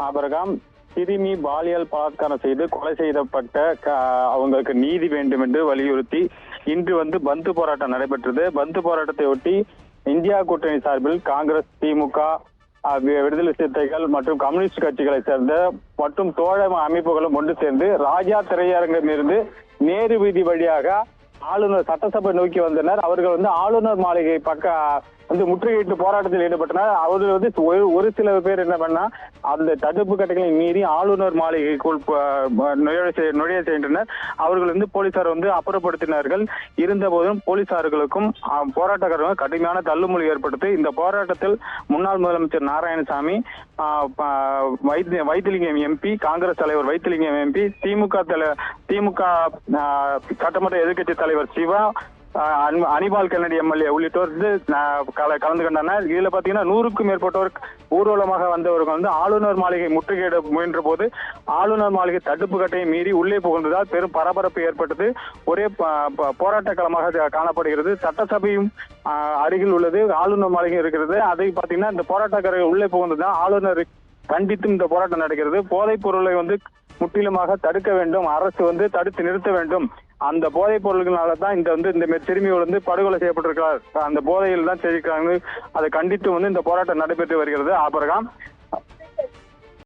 ஆபரகாம் சிறுமி பாலியல் பலாத்காரம் செய்து கொலை செய்யப்பட்ட அவங்களுக்கு நீதி வேண்டும் என்று வலியுறுத்தி இன்று பந்து போராட்டம் நடைபெற்றது. பந்து போராட்டத்தை ஒட்டி இந்தியா கூட்டணி சார்பில் காங்கிரஸ், திமுக, விடுதலை சிறுத்தைகள் மற்றும் கம்யூனிஸ்ட் கட்சிகளை சேர்ந்த மற்றும் தோழ அமைப்புகளும் ஒன்று சேர்ந்து ராஜா திரையரங்கம் இருந்து நேரு வீதி வழியாக ஆளுநர் சட்டசபை நோக்கி வந்தனர். அவர்கள் ஆளுநர் மாளிகை முற்றுகையிட்டு போராட்டத்தில் ஈடுபட்டனர். அவர்கள் ஒரு சில பேர் என்ன பண்ணா அந்த தடுப்பு கட்டைகளை மீறி ஆளுநர் மாளிகைக்குள் நுழைய சென்றனர். அவர்கள் போலீசார் அப்புறப்படுத்தினார்கள். இருந்த போதும் போலீசார்களுக்கும் போராட்டக்காரர்களும் கடுமையான தள்ளுமுள்ளி ஏற்படுத்தி இந்த போராட்டத்தில் முன்னாள் முதலமைச்சர் நாராயணசாமி, வைத்திலிங்கம் எம்பி, காங்கிரஸ் தலைவர் வைத்திலிங்கம் எம்பி, திமுக சட்டமன்ற எதிர்கட்சி தலைவர் சிவா, அனிபால் கென்னடி எம்எல்ஏ உள்ளிட்டோர் கலந்து கொண்டனர். இதுல பாத்தீங்கன்னா 100க்கும் மேற்பட்டோர் ஊர்வலமாக வந்தவர்கள் ஆளுநர் மாளிகை முற்றுகையிட முயன்ற போது ஆளுநர் மாளிகை தடுப்பு கட்டையை மீறி உள்ளே புகுந்ததால் பெரும் பரபரப்பு ஏற்பட்டது. ஒரே போராட்ட களமாக காணப்படுகிறது. சட்டசபையும் அருகில் உள்ளது, ஆளுநர் மாளிகை இருக்கிறது. அதை பாத்தீங்கன்னா இந்த போராட்டக்காரர்கள் உள்ளே புகுந்ததுதான் ஆளுநர் கண்டித்தும் இந்த போராட்டம் நடக்கிறது. போதைப் பொருளை முற்றிலுமாக தடுக்க வேண்டும், அரசு தடுத்து நிறுத்த வேண்டும். அந்த போதைப் பொருள்களாலதான் இந்த சிறுமிகள் படுகொலை செய்யப்பட்டிருக்கிறார். அந்த போதையில் தான் செய்திருக்காங்க. அதை கண்டித்து இந்த போராட்டம் நடைபெற்று வருகிறது. ஆபரகாம்